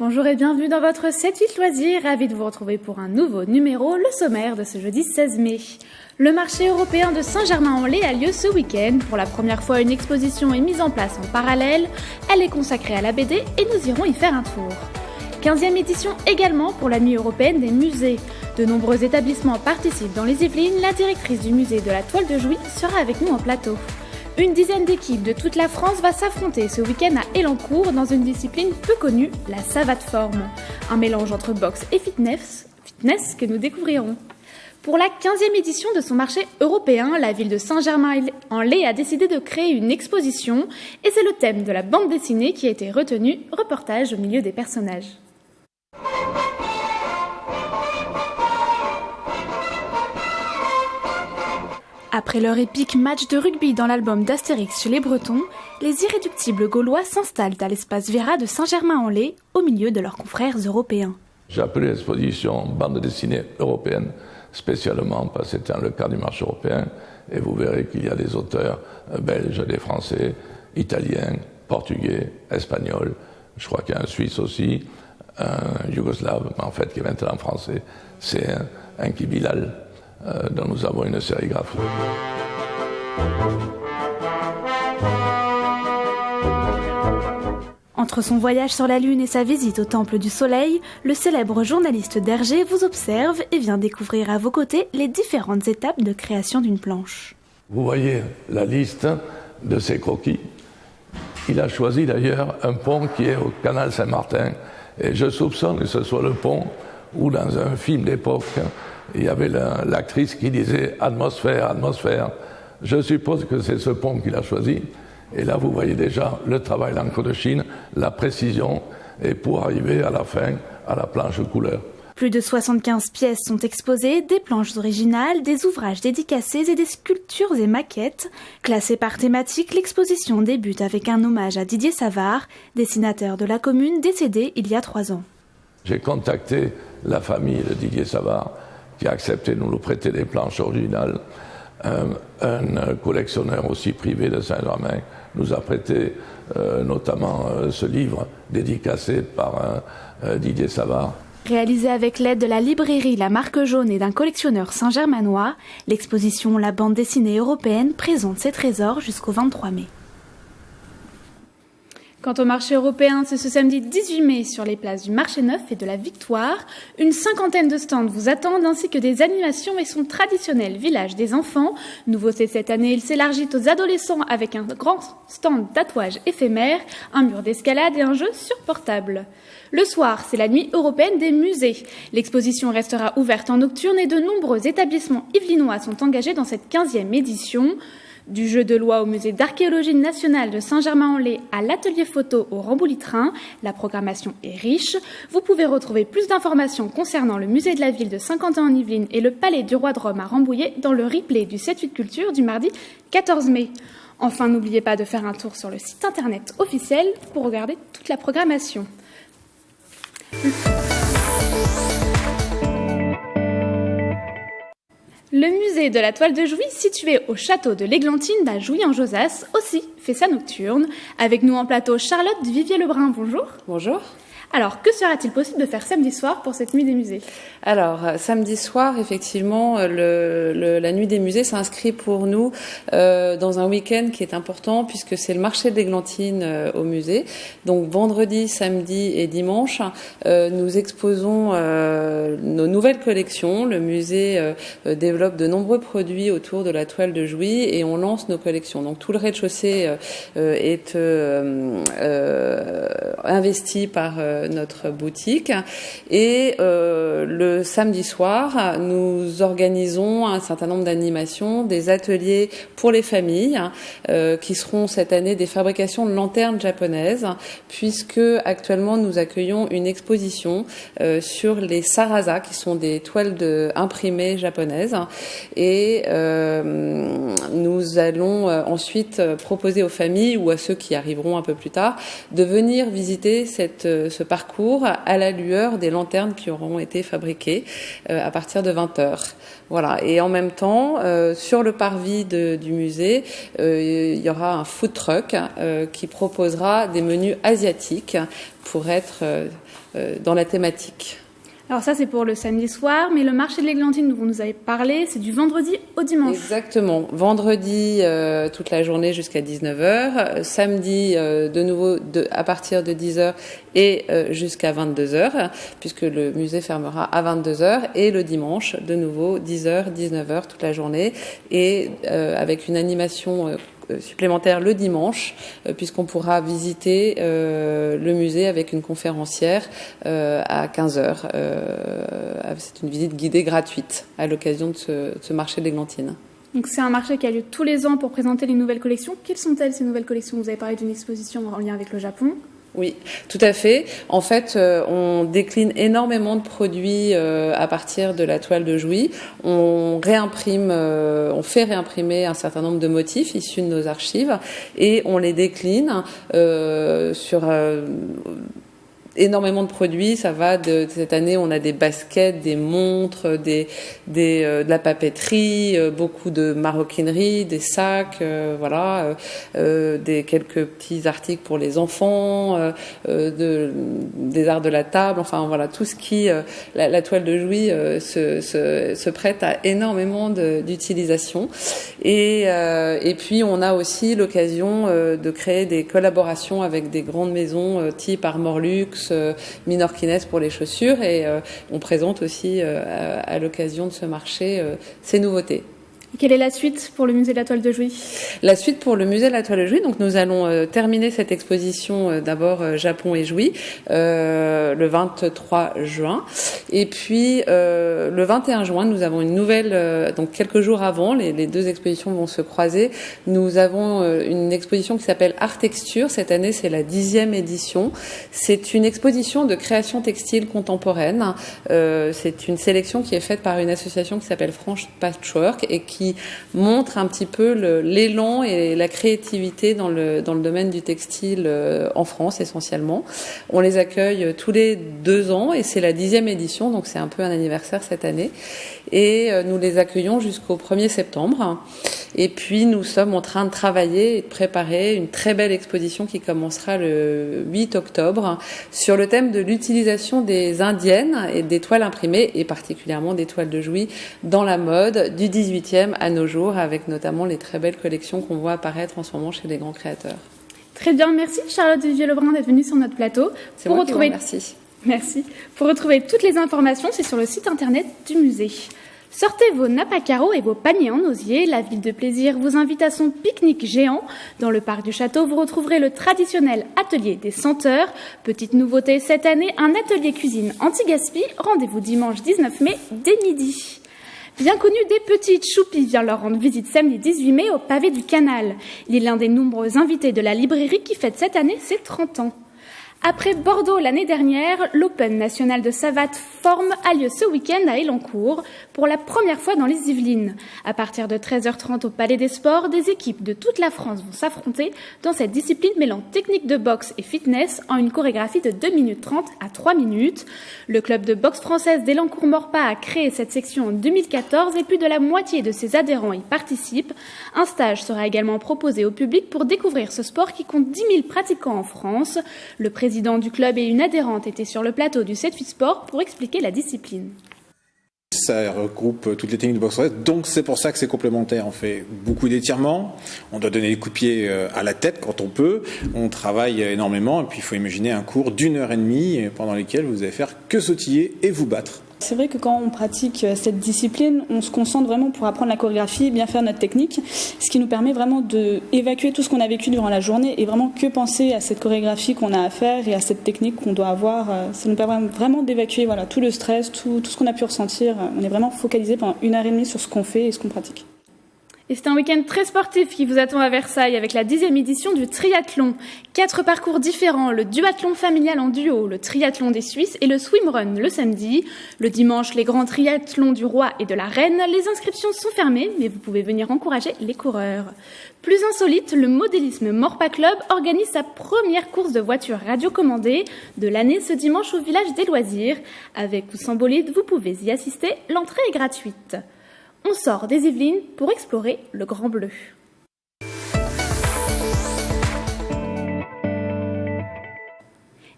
Bonjour et bienvenue dans votre 7-8 loisirs. Ravi de vous retrouver pour un nouveau numéro, le sommaire de ce jeudi 16 mai. Le marché européen de Saint-Germain-en-Laye a lieu ce week-end. Pour la première fois, une exposition est mise en place en parallèle. Elle est consacrée à la BD et nous irons y faire un tour. 15e édition également pour la Nuit européenne des musées. De nombreux établissements participent dans les Yvelines. La directrice du musée de la Toile de Jouy sera avec nous en plateau. Une dizaine d'équipes de toute la France va s'affronter ce week-end à Elancourt dans une discipline peu connue, la savate forme. Un mélange entre boxe et fitness que nous découvrirons. Pour la 15e édition de son marché européen, la ville de Saint-Germain-en-Laye a décidé de créer une exposition et c'est le thème de la bande dessinée qui a été retenu, reportage au milieu des personnages. Après leur épique match de rugby dans l'album d'Astérix chez les Bretons, les irréductibles Gaulois s'installent à l'espace Vera de Saint-Germain-en-Laye au milieu de leurs confrères européens. J'ai appelé l'exposition bande dessinée européenne spécialement parce que c'était le cas du marché européen et vous verrez qu'il y a des auteurs belges, des français, italiens, portugais, espagnols, je crois qu'il y a un suisse aussi, un yougoslave, mais en fait qui est maintenant français, c'est un Kibilal. Dont nous avons une sérigraphie. Entre son voyage sur la Lune et sa visite au Temple du Soleil, le célèbre journaliste d'Hergé vous observe et vient découvrir à vos côtés les différentes étapes de création d'une planche. Vous voyez la liste de ses croquis. Il a choisi d'ailleurs un pont qui est au canal Saint-Martin et je soupçonne que ce soit le pont où dans un film d'époque il y avait l'actrice qui disait « atmosphère, atmosphère ». Je suppose que c'est ce pont qu'il a choisi. Et là, vous voyez déjà le travail d'encre de Chine, la précision, et pour arriver à la fin, à la planche couleur. Plus de 75 pièces sont exposées, des planches originales, des ouvrages dédicacés et des sculptures et maquettes. Classée par thématique, l'exposition débute avec un hommage à Didier Savard, dessinateur de la commune décédé il y a 3 ans. J'ai contacté la famille de Didier Savard, qui a accepté de nous prêter des planches originales. Un collectionneur aussi privé de Saint-Germain nous a prêté notamment ce livre dédicacé par Didier Savard. Réalisé avec l'aide de la librairie La Marque Jaune et d'un collectionneur saint-germanois, l'exposition La bande dessinée européenne présente ses trésors jusqu'au 23 mai. Quant au marché européen, c'est ce samedi 18 mai sur les places du Marché Neuf et de la Victoire. Une 50aine de stands vous attendent ainsi que des animations et son traditionnel village des enfants. Nouveauté cette année, il s'élargit aux adolescents avec un grand stand tatouage éphémère, un mur d'escalade et un jeu sur portable. Le soir, c'est la nuit européenne des musées. L'exposition restera ouverte en nocturne et de nombreux établissements yvelinois sont engagés dans cette 15e édition. Du jeu de loi au musée d'archéologie nationale de Saint-Germain-en-Laye à l'atelier photo au Rambouilly-Train, la programmation est riche. Vous pouvez retrouver plus d'informations concernant le musée de la ville de Saint-Quentin-en-Yvelines et le palais du roi de Rome à Rambouillet dans le replay du 7-8 Culture du mardi 14 mai. Enfin, n'oubliez pas de faire un tour sur le site internet officiel pour regarder toute la programmation. Le musée de la Toile de Jouy, situé au château de l'Églantine à Jouy-en-Josas, aussi fait sa nocturne. Avec nous en plateau, Charlotte Vivier-Lebrun, bonjour. Bonjour. Alors, que sera-t-il possible de faire samedi soir pour cette nuit des musées ? Alors, samedi soir, effectivement, la nuit des musées s'inscrit pour nous dans un week-end qui est important puisque c'est le marché de l'Églantine au musée. Donc, vendredi, samedi et dimanche, nous exposons nos nouvelles collections. Le musée développe de nombreux produits autour de la toile de Jouy et on lance nos collections. Donc, tout le rez-de-chaussée est investi par notre boutique et le samedi soir nous organisons un certain nombre d'animations, des ateliers pour les familles qui seront cette année des fabrications de lanternes japonaises puisque actuellement nous accueillons une exposition sur les sarasa qui sont des toiles imprimées japonaises et nous allons ensuite proposer aux familles ou à ceux qui arriveront un peu plus tard de venir visiter ce parcours à la lueur des lanternes qui auront été fabriquées à partir de 20h. Voilà. Et en même temps, sur le parvis du musée, il y aura un food truck qui proposera des menus asiatiques pour être dans la thématique. Alors ça, c'est pour le samedi soir, mais le marché de l'Églantine dont vous nous avez parlé, c'est du vendredi au dimanche. Exactement. Vendredi, toute la journée jusqu'à 19h. Samedi, de nouveau, à partir de 10h et jusqu'à 22h, puisque le musée fermera à 22h. Et le dimanche, de nouveau, 10h, 19h, toute la journée. Et avec une animation supplémentaire le dimanche, puisqu'on pourra visiter le musée avec une conférencière à 15h. C'est une visite guidée gratuite à l'occasion de ce marché de l'Églantine. Donc c'est un marché qui a lieu tous les ans pour présenter les nouvelles collections. Quelles sont-elles, ces nouvelles collections ? Vous avez parlé d'une exposition en lien avec le Japon. Oui, tout à fait. En fait, on décline énormément de produits à partir de la toile de Jouy. On fait réimprimer un certain nombre de motifs issus de nos archives et on les décline sur énormément de produits. Ça va cette année, on a des baskets, des montres, de la papeterie, beaucoup de maroquinerie, des sacs, quelques petits articles pour les enfants, des arts de la table, enfin voilà, tout ce qui la toile de Jouy se prête à énormément d'utilisation. Et puis on a aussi l'occasion de créer des collaborations avec des grandes maisons type Armorlux, Minorquines pour les chaussures, et on présente aussi à l'occasion de ce marché ces nouveautés. Et quelle est la suite pour le musée de la toile de Jouy ? La suite pour le musée de la toile de Jouy, donc nous allons terminer cette exposition d'abord Japon et Jouy le 23 juin, et puis le 21 juin nous avons une nouvelle, donc quelques jours avant, les deux expositions vont se croiser. Nous avons une exposition qui s'appelle Art Texture. Cette année c'est la 10e édition. C'est une exposition de création textile contemporaine. C'est une sélection qui est faite par une association qui s'appelle France Patchwork et qui montre un petit peu l'élan et la créativité dans le domaine du textile en France essentiellement. On les accueille tous les 2 ans et c'est la 10e édition, donc c'est un peu un anniversaire cette année. Et nous les accueillons jusqu'au 1er septembre. Et puis nous sommes en train de travailler et de préparer une très belle exposition qui commencera le 8 octobre sur le thème de l'utilisation des indiennes et des toiles imprimées, et particulièrement des toiles de Jouy, dans la mode du 18e à nos jours, avec notamment les très belles collections qu'on voit apparaître en ce moment chez les grands créateurs. Très bien, merci Charlotte Vivier-Lebrun d'être venue sur notre plateau. C'est moi qui vous remercie. Merci. Pour retrouver toutes les informations, c'est sur le site internet du musée. Sortez vos nappes à carreaux et vos paniers en osier. La ville de plaisir vous invite à son pique-nique géant. Dans le parc du château, vous retrouverez le traditionnel atelier des senteurs. Petite nouveauté cette année, un atelier cuisine anti-gaspi. Rendez-vous dimanche 19 mai dès midi. Bien connu des petites, Choupi vient leur rendre visite samedi 18 mai au pavé du Canal. Il est l'un des nombreux invités de la librairie qui fête cette année ses 30 ans. Après Bordeaux l'année dernière, l'Open national de savate forme a lieu ce week-end à Elancourt pour la première fois dans les Yvelines. À partir de 13h30 au Palais des Sports, des équipes de toute la France vont s'affronter dans cette discipline mêlant technique de boxe et fitness en une chorégraphie de 2 minutes 30 à 3 minutes. Le club de boxe française d'Elancourt-Morpas a créé cette section en 2014 et plus de la moitié de ses adhérents y participent. Un stage sera également proposé au public pour découvrir ce sport qui compte 10 000 pratiquants en France. Le président du club et une adhérente étaient sur le plateau du 7-8 Sport pour expliquer la discipline. Ça regroupe toutes les techniques de boxe française, donc c'est pour ça que c'est complémentaire. On fait beaucoup d'étirements, on doit donner des coups de pied à la tête quand on peut, on travaille énormément, et puis il faut imaginer un cours d'1h30 pendant lequel vous allez faire que sautiller et vous battre. C'est vrai que quand on pratique cette discipline, on se concentre vraiment pour apprendre la chorégraphie, bien faire notre technique, ce qui nous permet vraiment d'évacuer tout ce qu'on a vécu durant la journée et vraiment que penser à cette chorégraphie qu'on a à faire et à cette technique qu'on doit avoir. Ça nous permet vraiment d'évacuer tout le stress, tout ce qu'on a pu ressentir. On est vraiment focalisé pendant 1h30 sur ce qu'on fait et ce qu'on pratique. Et c'est un week-end très sportif qui vous attend à Versailles avec la 10e édition du triathlon. 4 parcours différents, le duathlon familial en duo, le triathlon des Suisses et le swimrun le samedi. Le dimanche, les grands triathlons du Roi et de la Reine. Les inscriptions sont fermées, mais vous pouvez venir encourager les coureurs. Plus insolite, le modélisme Morpa Club organise sa première course de voitures radiocommandées de l'année ce dimanche au village des loisirs. Avec ou sans bolide, vous pouvez y assister, l'entrée est gratuite. On sort des Yvelines pour explorer le Grand Bleu.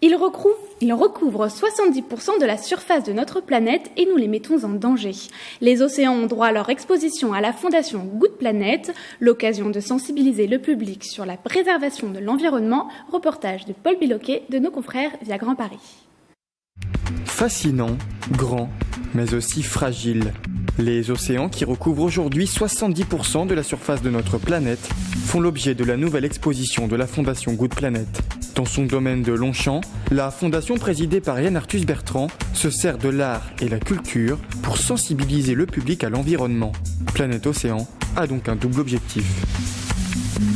Il recouvre 70% de la surface de notre planète et nous les mettons en danger. Les océans ont droit à leur exposition à la Fondation Good Planet, l'occasion de sensibiliser le public sur la préservation de l'environnement. Reportage de Paul Biloquet de nos confrères via Grand Paris. Fascinant, grand, mais aussi fragile. Les océans, qui recouvrent aujourd'hui 70% de la surface de notre planète, font l'objet de la nouvelle exposition de la Fondation Good Planet. Dans son domaine de Longchamp, la fondation présidée par Yann Arthus Bertrand se sert de l'art et la culture pour sensibiliser le public à l'environnement. Planète Océan a donc un double objectif.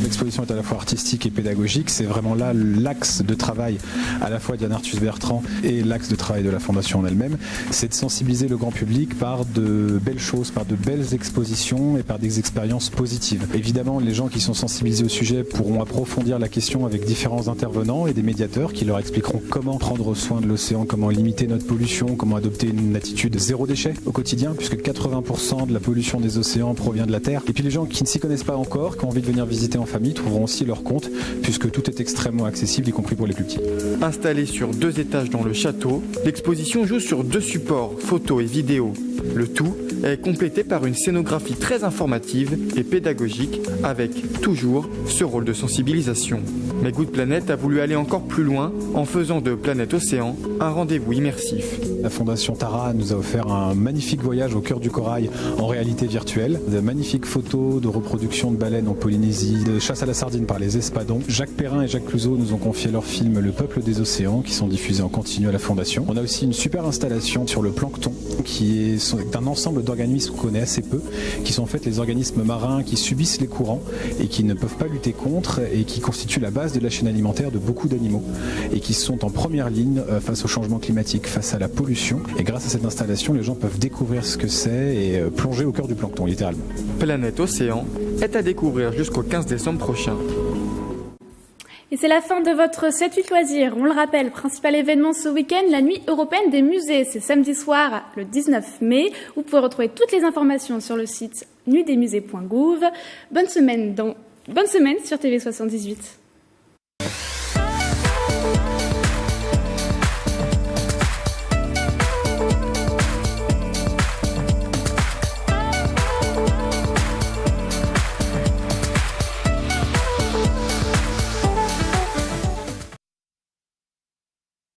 L'exposition est à la fois artistique et pédagogique. C'est vraiment là l'axe de travail à la fois d'Yann Arthus Bertrand et l'axe de travail de la Fondation en elle-même. C'est de sensibiliser le grand public par de belles choses, par de belles expositions et par des expériences positives. Évidemment, les gens qui sont sensibilisés au sujet pourront approfondir la question avec différents intervenants et des médiateurs qui leur expliqueront comment prendre soin de l'océan, comment limiter notre pollution, comment adopter une attitude zéro déchet au quotidien, puisque 80% de la pollution des océans provient de la Terre. Et puis les gens qui ne s'y connaissent pas encore, qui ont envie de venir visiter en famille, trouveront aussi leur compte, puisque tout est extrêmement accessible, y compris pour les plus petits. Installée sur 2 étages dans le château, l'exposition joue sur 2 supports, photos et vidéos. Le tout est complété par une scénographie très informative et pédagogique, avec toujours ce rôle de sensibilisation. Mais Good Planet a voulu aller encore plus loin en faisant de Planète Océan un rendez-vous immersif. La Fondation Tara nous a offert un magnifique voyage au cœur du corail en réalité virtuelle, de magnifiques photos de reproduction de baleines en Polynésie, de chasse à la sardine par les espadons. Jacques Perrin et Jacques Clouzot nous ont confié leur film Le Peuple des Océans, qui sont diffusés en continu à la Fondation. On a aussi une super installation sur le plancton, qui est d'un ensemble d'organismes qu'on connaît assez peu, qui sont en fait les organismes marins qui subissent les courants et qui ne peuvent pas lutter contre et qui constituent la base de la chaîne alimentaire de beaucoup d'animaux et qui sont en première ligne face au changement climatique, face à la pollution. Et grâce à cette installation, les gens peuvent découvrir ce que c'est et plonger au cœur du plancton, littéralement. Planète Océan est à découvrir jusqu'au 15 décembre prochain. Et c'est la fin de votre 7-8 loisirs. On le rappelle, principal événement ce week-end, la nuit européenne des musées. C'est samedi soir, le 19 mai. Vous pouvez retrouver toutes les informations sur le site nuitdesmusées.gouv. Bonne semaine sur TV78.